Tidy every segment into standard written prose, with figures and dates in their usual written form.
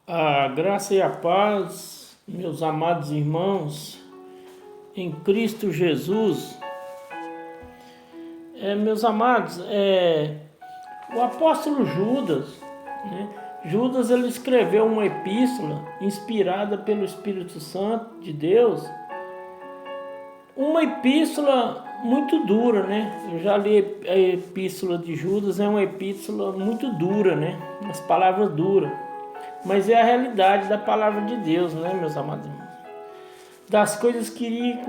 A graça e a paz, meus amados irmãos, em Cristo Jesus. Meus amados, o apóstolo Judas, né? Judas ele escreveu uma epístola inspirada pelo Espírito Santo de Deus, uma epístola muito dura, né? Eu já li a epístola de Judas, é uma epístola muito dura, né? As palavras duras. Mas é a realidade da palavra de Deus, né, meus amados irmãos? Das coisas que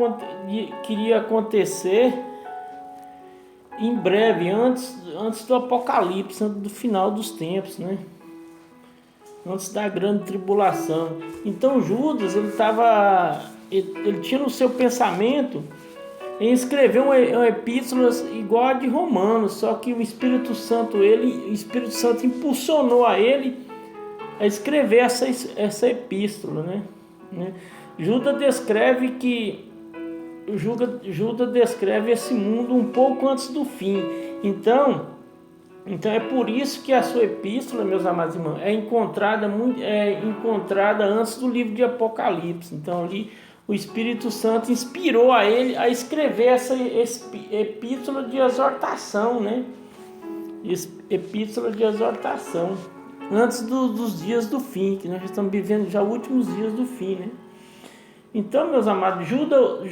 queria acontecer em breve, antes do apocalipse, antes do final dos tempos, né? Antes da grande tribulação. Então Judas, ele tinha no seu pensamento em escrever uma epístola igual a de Romanos, só que o Espírito Santo impulsionou a ele a escrever essa epístola, né? Judas descreve esse mundo um pouco antes do fim. Então é por isso que a sua epístola, meus amados irmãos, é encontrada antes do livro de Apocalipse. Então ali o Espírito Santo inspirou a ele a escrever essa epístola de exortação, né? Epístola de exortação antes dos dias do fim, que nós estamos vivendo já os últimos dias do fim, né? Então, meus amados, Judas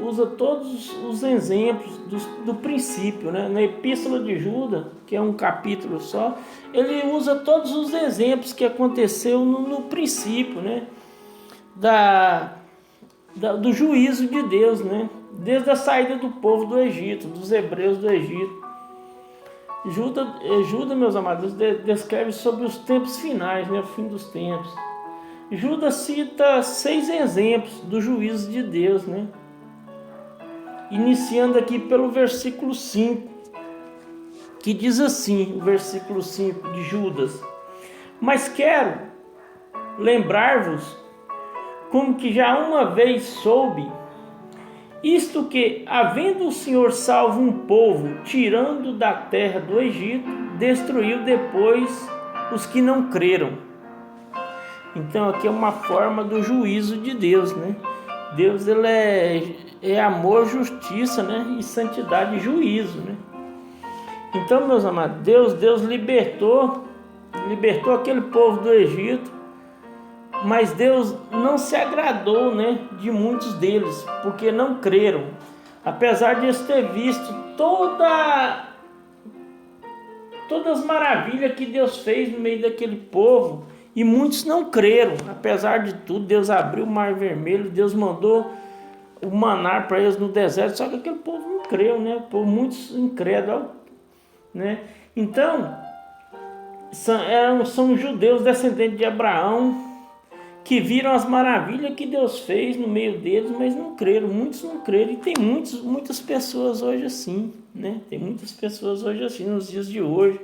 usa todos os exemplos do princípio, né? Na epístola de Judas, que é um capítulo só, ele usa todos os exemplos que aconteceu no princípio, né? Do juízo de Deus, né? Desde a saída do povo do Egito, dos hebreus do Egito. Judas, meus amados, descreve sobre os tempos finais, né? O fim dos tempos. Judas cita 6 exemplos do juízo de Deus, né? Iniciando aqui pelo versículo 5, que diz assim, o versículo 5 de Judas: Mas quero lembrar-vos, como que já uma vez soube, isto que, havendo o Senhor salvo um povo, tirando da terra do Egito, destruiu depois os que não creram. Então aqui é uma forma do juízo de Deus, né? Deus ele é amor, justiça, né? E santidade e juízo, né? Então, meus amados, Deus libertou aquele povo do Egito, mas Deus não se agradou, né, de muitos deles, porque não creram. Apesar de eles ter visto todas as maravilhas que Deus fez no meio daquele povo, e muitos não creram. Apesar de tudo, Deus abriu o mar vermelho, Deus mandou o maná para eles no deserto, só que aquele povo não creu, né? O povo muitos incrédulos, né? Então, são judeus descendentes de Abraão, que viram as maravilhas que Deus fez no meio deles, mas não creram. Muitos não creram. E tem muitas pessoas hoje assim, né? Tem muitas pessoas hoje assim, nos dias de hoje,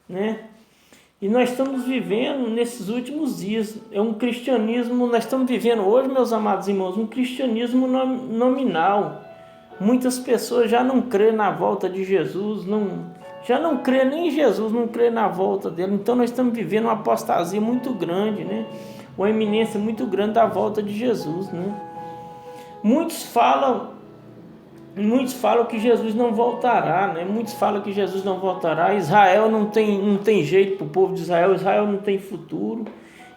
né? E nós estamos vivendo nesses últimos dias, é um cristianismo, nós estamos vivendo hoje, meus amados irmãos, um cristianismo nominal. Muitas pessoas já não crêem na volta de Jesus, já não crêem nem em Jesus, não crêem na volta dele. Então nós estamos vivendo uma apostasia muito grande, né? Uma iminência muito grande da volta de Jesus, né? Muitos falam que Jesus não voltará, né? Muitos falam que Jesus não voltará. Israel não tem jeito para o povo de Israel. Israel não tem futuro.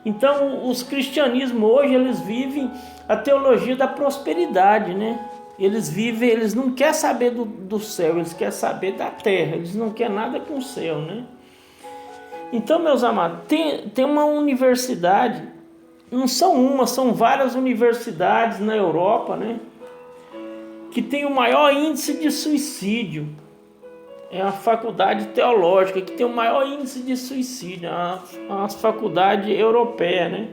Então, os cristianismos hoje, eles vivem a teologia da prosperidade, né? Eles não querem saber do céu, eles querem saber da terra. Eles não querem nada com o céu, né? Então, meus amados, tem uma universidade, não são uma, são várias universidades na Europa, né? Que tem o maior índice de suicídio. É a faculdade teológica que tem o maior índice de suicídio, a faculdade europeia, né?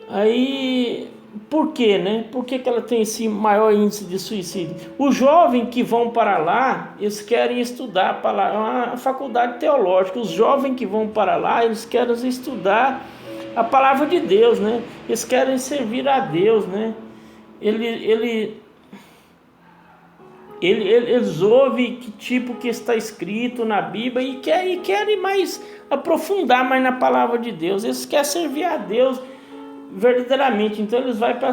Aí, por quê, né? Por que ela tem esse maior índice de suicídio? Os jovens que vão para lá, eles querem estudar para lá, é uma faculdade teológica. Os jovens que vão para lá, eles querem estudar a palavra de Deus, né? Eles querem servir a Deus, né? Eles ouvem que tipo que está escrito na Bíblia e querem mais aprofundar mais na palavra de Deus. Eles querem servir a Deus verdadeiramente. Então eles vão para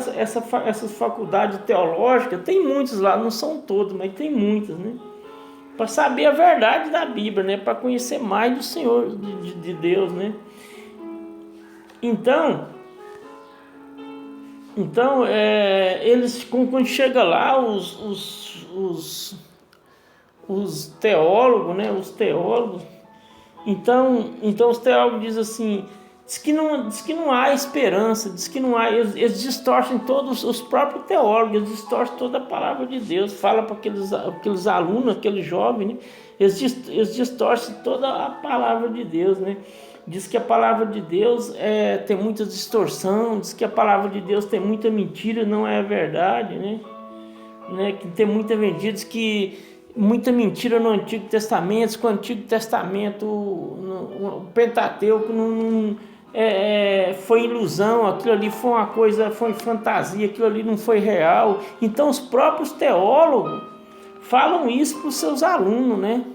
essas faculdades teológicas. Tem muitos lá, não são todos, mas tem muitas, né? Para saber a verdade da Bíblia, né? Para conhecer mais do Senhor, de Deus, né? Então eles, quando chega lá, os teólogos, né? Os teólogos, então os teólogos dizem assim, diz que não há esperança, diz que não há, eles distorcem todos, os próprios teólogos, eles distorcem toda a palavra de Deus, fala para aqueles alunos, aqueles jovens, né? Eles distorcem toda a palavra de Deus, né? Diz que a palavra de Deus tem muita distorção, diz que a palavra de Deus tem muita mentira, não é verdade, né? Que tem muita mentira, diz que muita mentira no Antigo Testamento, diz que o Antigo Testamento, o Pentateuco, foi ilusão, aquilo ali foi uma coisa, foi fantasia, aquilo ali não foi real. Então os próprios teólogos falam isso para os seus alunos, né?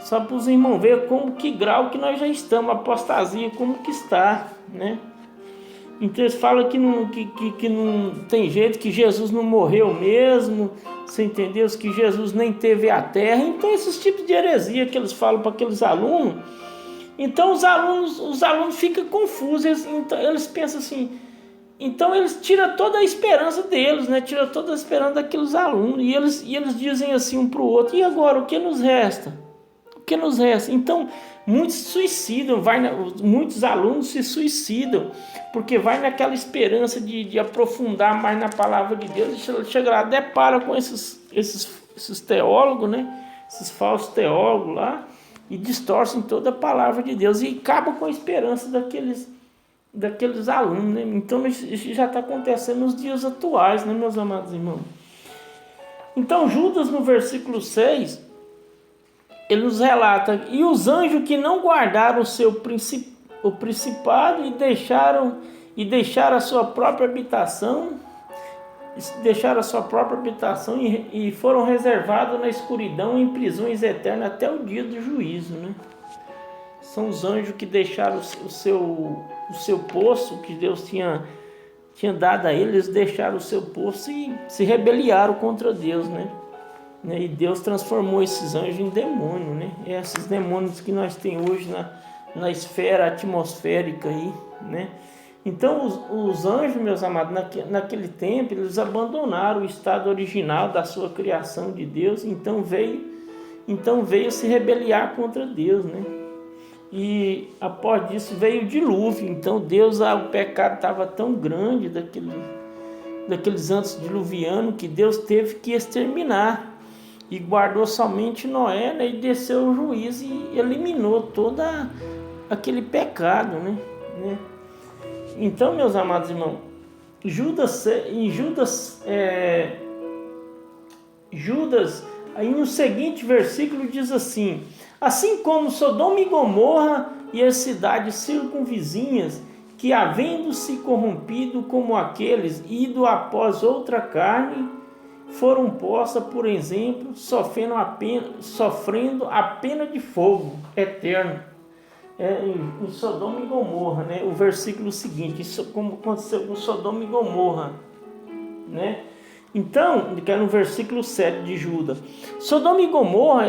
Só para os irmãos ver que grau que nós já estamos, a apostasia como que está, né? Então eles falam que não tem jeito, que Jesus não morreu mesmo, você entendeu? Que Jesus nem teve a terra. Então esses tipos de heresia que eles falam para aqueles alunos, então os alunos ficam confusos, eles pensam assim, então eles tiram toda a esperança deles, né? Tiram toda a esperança daqueles alunos, e eles dizem assim um para o outro, e agora o que nos resta? Que nos resta. Então muitos suicidam, muitos alunos se suicidam, porque vai naquela esperança de aprofundar mais na palavra de Deus, e chega lá, depara com esses teólogos, né? Esses falsos teólogos lá, e distorcem toda a palavra de Deus e acabam com a esperança daqueles alunos, né? Então isso já está acontecendo nos dias atuais, né, meus amados irmãos? Então Judas, no versículo 6, ele nos relata, e os anjos que não guardaram o principado e deixaram a sua própria habitação, e foram reservados na escuridão em prisões eternas até o dia do juízo, né? São os anjos que deixaram o seu posto que Deus tinha dado a eles, deixaram o seu posto e se rebeliaram contra Deus, né? E Deus transformou esses anjos em demônios, né? Esses demônios que nós temos hoje na esfera atmosférica aí, né? Então os anjos, meus amados, naquele tempo eles abandonaram o estado original da sua criação de Deus, então veio se rebeliar contra Deus, né? E após disso veio o dilúvio. Então o pecado estava tão grande daqueles antediluvianos que Deus teve que exterminar. E guardou somente Noé, né, e desceu o juízo e eliminou todo aquele pecado, né? Então, meus amados irmãos, Judas, aí no seguinte versículo diz assim: assim como Sodoma e Gomorra e as cidades circunvizinhas, que havendo se corrompido como aqueles, ido após outra carne, foram postas, por exemplo, sofrendo a pena de fogo eterno. Em Sodoma e Gomorra, né? O versículo seguinte, isso como aconteceu com Sodoma e Gomorra, né? Então, que é no versículo 7 de Judas, Sodoma e Gomorra,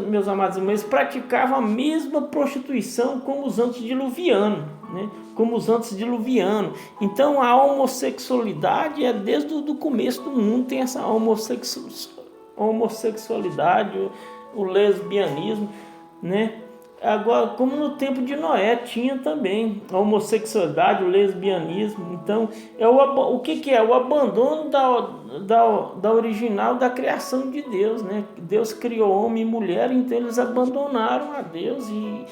meus amados irmãos, praticavam a mesma prostituição como os antediluvianos, né? Então a homossexualidade desde o começo do mundo, tem essa homossexualidade, o lesbianismo, né? Agora, como no tempo de Noé tinha também a homossexualidade, o lesbianismo. Então o que é? O abandono da original da criação de Deus, né? Deus criou homem e mulher, então eles abandonaram a Deus e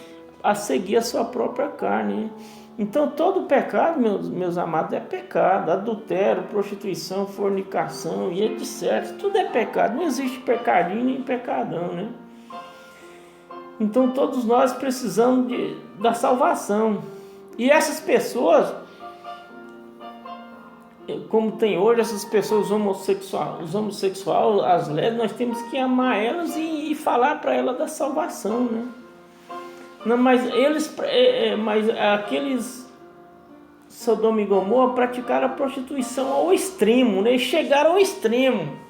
a seguir a sua própria carne, né? Então todo pecado, meus amados, é pecado. Adultério, prostituição, fornicação e etc. Tudo é pecado. Não existe pecadinho nem pecadão, né? Então todos nós precisamos da salvação. E essas pessoas, como tem hoje essas pessoas os homossexuais, as lésbicas, nós temos que amar elas e falar para elas da salvação, né? Não, mas aqueles Sodoma e Gomorra praticaram a prostituição ao extremo, né? Eles chegaram ao extremo.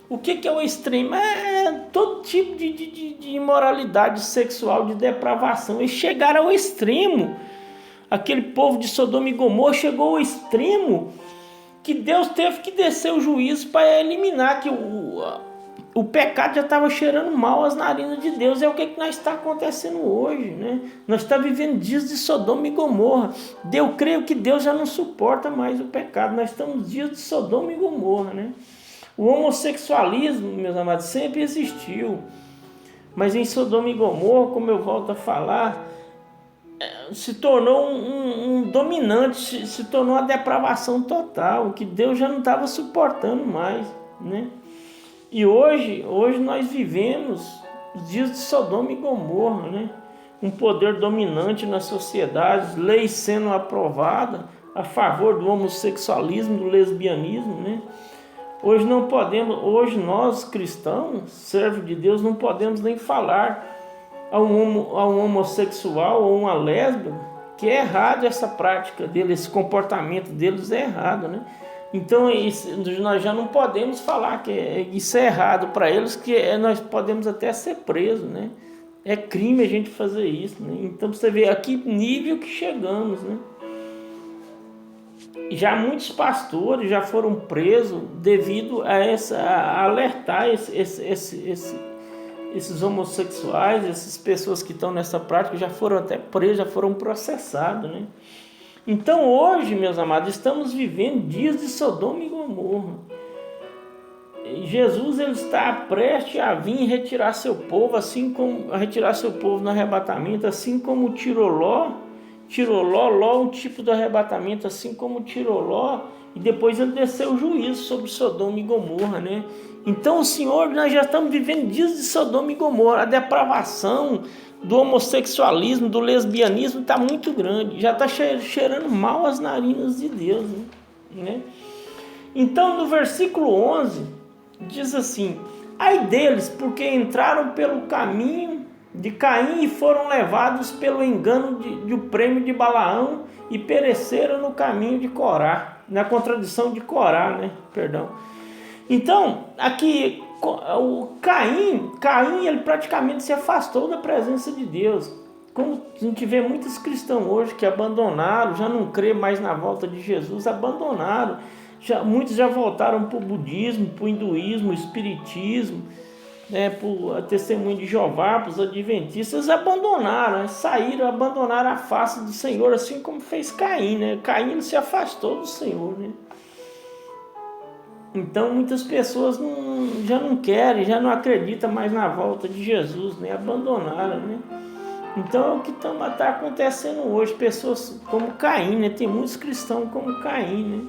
O que é o extremo? É todo tipo de imoralidade sexual, de depravação. Eles chegaram ao extremo. Aquele povo de Sodoma e Gomorra chegou ao extremo que Deus teve que descer o juízo para eliminar, que o pecado já estava cheirando mal as narinas de Deus. É o que nós está acontecendo hoje, né? Nós estamos vivendo dias de Sodoma e Gomorra. Eu creio que Deus já não suporta mais o pecado. Nós estamos nos dias de Sodoma e Gomorra, né? O homossexualismo, meus amados, sempre existiu. Mas em Sodoma e Gomorra, como eu volto a falar, se tornou um dominante, se tornou uma depravação total, que Deus já não estava suportando mais, né? E hoje nós vivemos os dias de Sodoma e Gomorra, né? Um poder dominante na sociedade, leis sendo aprovadas a favor do homossexualismo, do lesbianismo, né? Hoje nós cristãos, servos de Deus, não podemos nem falar a um homossexual ou uma lésbica que é errado essa prática deles, esse comportamento deles é errado, né? Então nós já não podemos falar que isso é errado para eles, que nós podemos até ser presos, né? É crime a gente fazer isso, né? Então você vê a que nível que chegamos, né? Já muitos pastores já foram presos devido a alertar esses homossexuais, essas pessoas que estão nessa prática, já foram até presos, já foram processados, né? Então hoje, meus amados, estamos vivendo dias de Sodoma e Gomorra. Jesus ele está prestes a vir retirar seu povo, assim como a retirar seu povo no arrebatamento, assim como tirou Ló, um tipo de arrebatamento, assim como tirou Ló, e depois ele desceu o juízo sobre Sodoma e Gomorra, né? Então o Senhor, nós já estamos vivendo dias de Sodoma e Gomorra, a depravação do homossexualismo, do lesbianismo está muito grande, já está cheirando mal as narinas de Deus, né? Então no versículo 11 diz assim: ai deles, porque entraram pelo caminho de Caim e foram levados pelo engano do prêmio de Balaão e pereceram no caminho de Corá, na contradição de Corá, né? Perdão. Então, aqui o Caim ele praticamente se afastou da presença de Deus. Como a gente vê muitos cristãos hoje que abandonaram, já não crê mais na volta de Jesus, abandonaram. Muitos já voltaram para o budismo, para o hinduísmo, o espiritismo, né, para a testemunho de Jeová, para os adventistas, abandonaram, abandonaram a face do Senhor, assim como fez Caim, né? Caim ele se afastou do Senhor, né? Então muitas pessoas já não querem, já não acreditam mais na volta de Jesus, né? Abandonaram, né? Então é o que está acontecendo hoje, pessoas como Caim, né? Tem muitos cristãos como Caim, né?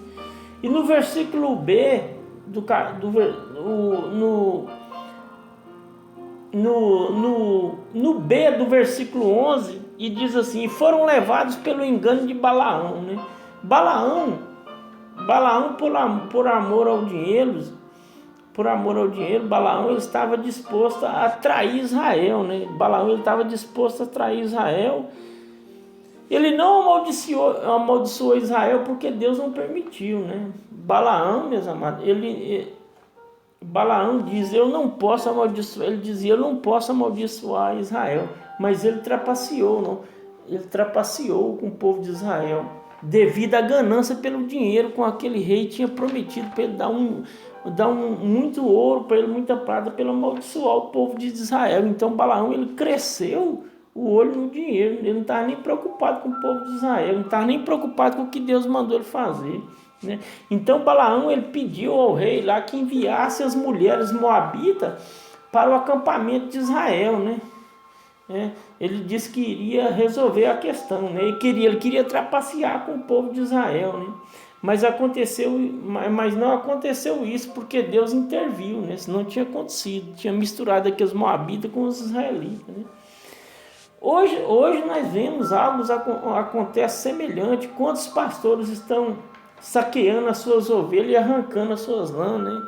E no versículo B, no B do versículo 11, e diz assim: foram levados pelo engano de Balaão, né? Balaão por amor ao dinheiro, Balaão ele estava disposto a trair Israel, né? Balaão ele estava disposto a trair Israel. Ele não amaldiçoou Israel porque Deus não permitiu, né? Balaão, meus amados, Balaão diz: eu não posso amaldiçoar. Ele dizia: eu não posso amaldiçoar Israel, mas ele trapaceou, não? Ele trapaceou com o povo de Israel devido à ganância pelo dinheiro com aquele rei tinha prometido para ele dar muito ouro para ele, muita prata, para ele amaldiçoar o povo de Israel. Então Balaão ele cresceu o olho no dinheiro, ele não estava nem preocupado com o povo de Israel, não estava nem preocupado com o que Deus mandou ele fazer, né? Então Balaão ele pediu ao rei lá que enviasse as mulheres moabitas para o acampamento de Israel, né? Ele disse que iria resolver a questão, né? Ele queria trapacear com o povo de Israel, né? Mas não aconteceu isso porque Deus interviu, né? Senão não tinha acontecido, tinha misturado aqui os moabitas com os israelitas, né? Hoje nós vemos algo acontece semelhante. Quantos pastores estão saqueando as suas ovelhas e arrancando as suas lãs, né?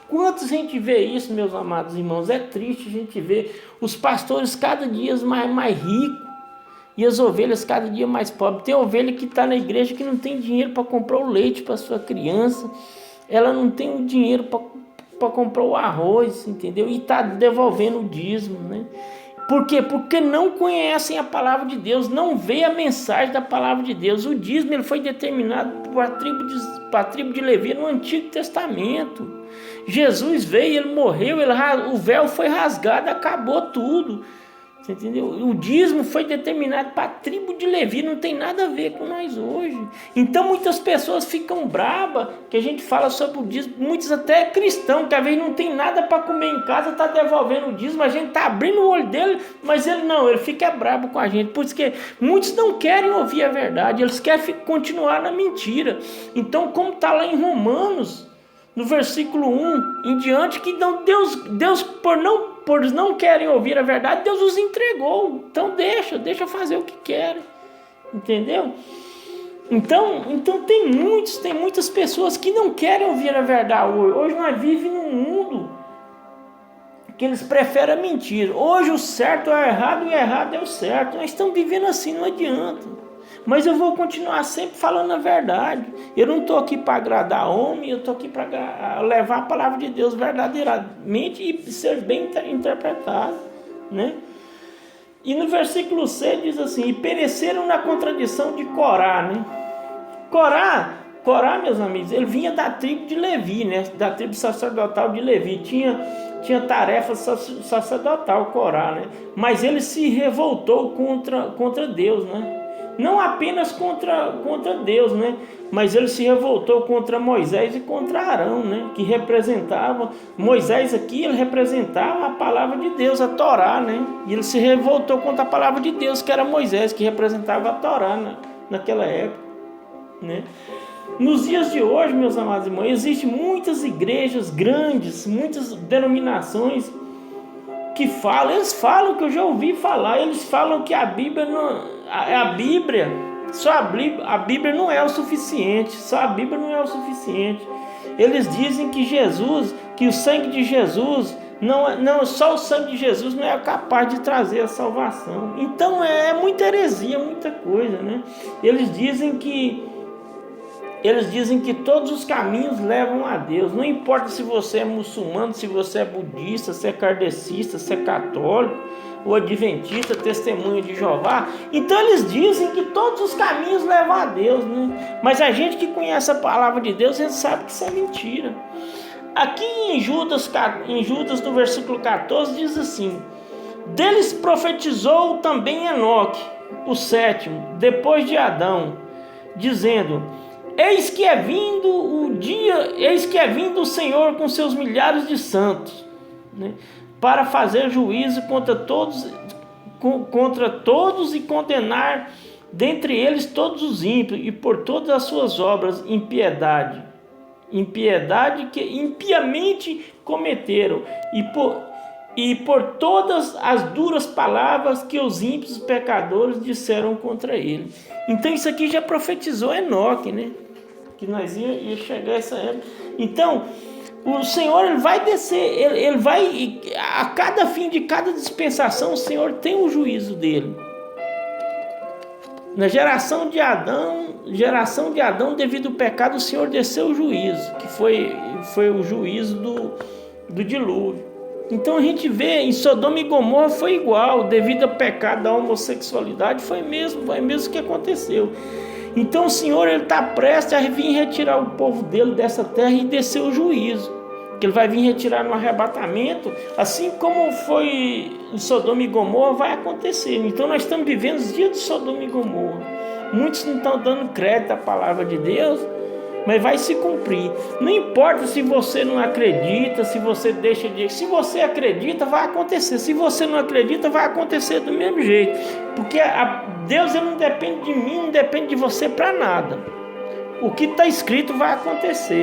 Quantos a gente vê isso, meus amados irmãos? É triste a gente ver os pastores cada dia mais ricos e as ovelhas cada dia mais pobres. Tem ovelha que está na igreja que não tem dinheiro para comprar o leite para sua criança, ela não tem o dinheiro para comprar o arroz, entendeu? E está devolvendo o dízimo, né? Por quê? Porque não conhecem a palavra de Deus, não vê a mensagem da palavra de Deus. O dízimo ele foi determinado para a tribo de Levi no Antigo Testamento. Jesus veio, ele morreu, o véu foi rasgado, acabou tudo. Você entendeu? O dízimo foi determinado para a tribo de Levi, não tem nada a ver com nós hoje. Então muitas pessoas ficam bravas que a gente fala sobre o dízimo, muitos até cristãos, que às vezes não tem nada para comer em casa, está devolvendo o dízimo, a gente está abrindo o olho dele, mas ele não, ele fica bravo com a gente, porque muitos não querem ouvir a verdade, eles querem continuar na mentira. Então, como está lá em Romanos, no versículo 1 em diante, que Deus por não querem ouvir a verdade, Deus os entregou. Então deixa fazer o que querem, entendeu? Então tem muitas pessoas que não querem ouvir a verdade hoje. Hoje nós vivemos num mundo que eles preferem a mentira. Hoje o certo é o errado e o errado é o certo. Nós estamos vivendo assim, não adianta. Mas eu vou continuar sempre falando a verdade. Eu não estou aqui para agradar homem, eu estou aqui para levar a palavra de Deus verdadeiramente e ser bem interpretada, né? E no versículo 6 diz assim: e pereceram na contradição de Corá, né? Corá, meus amigos, ele vinha da tribo de Levi, né? Da tribo sacerdotal de Levi. Tinha tarefa sacerdotal, Corá, né? Mas ele se revoltou contra Deus, né? Não apenas contra Deus, né? Mas ele se revoltou contra Moisés e contra Arão, né? Que representava, Moisés aqui, ele representava a palavra de Deus, a Torá, né? E ele se revoltou contra a palavra de Deus, que era Moisés, que representava a Torá naquela época, né? Nos dias de hoje, meus amados irmãos, existem muitas igrejas grandes, muitas denominações que eles falam que eu já ouvi falar, eles falam que a Bíblia não é o suficiente, só a Bíblia não é o suficiente. Eles dizem que o sangue de Jesus, só o sangue de Jesus não é capaz de trazer a salvação. Então é muita heresia, muita coisa, né? Eles dizem que todos os caminhos levam a Deus. Não importa se você é muçulmano, se você é budista, se é kardecista, se é católico, ou adventista, testemunha de Jeová. Então eles dizem que todos os caminhos levam a Deus, né? Mas a gente que conhece a palavra de Deus, a gente sabe que isso é mentira. Aqui em Judas no versículo 14, diz assim: deles profetizou também Enoque, o sétimo, depois de Adão, dizendo: eis que é vindo o Senhor com seus milhares de santos, né, para fazer juízo contra todos e condenar dentre eles todos os ímpios e por todas as suas obras impiedade que impiamente cometeram e por todas as duras palavras que os ímpios pecadores disseram contra ele. Então isso aqui já profetizou Enoque, né? Que nós ia chegar a essa época. Então o Senhor ele vai descer, ele vai, a cada fim de cada dispensação, o Senhor tem o juízo dele. Na geração de Adão, devido ao pecado, o Senhor desceu o juízo, que foi o juízo do dilúvio. Então a gente vê em Sodoma e Gomorra foi igual, devido ao pecado da homossexualidade, foi mesmo que aconteceu. Então o Senhor está prestes a vir retirar o povo dele dessa terra e descer o juízo, que ele vai vir retirar no arrebatamento, assim como foi em Sodoma e Gomorra, vai acontecer. Então nós estamos vivendo os dias de Sodoma e Gomorra. Muitos não estão dando crédito à palavra de Deus, mas vai se cumprir. Não importa se você não acredita, se você deixa de... Se você acredita, vai acontecer. Se você não acredita, vai acontecer do mesmo jeito. Porque Deus ele não depende de mim, não depende de você para nada. O que está escrito vai acontecer.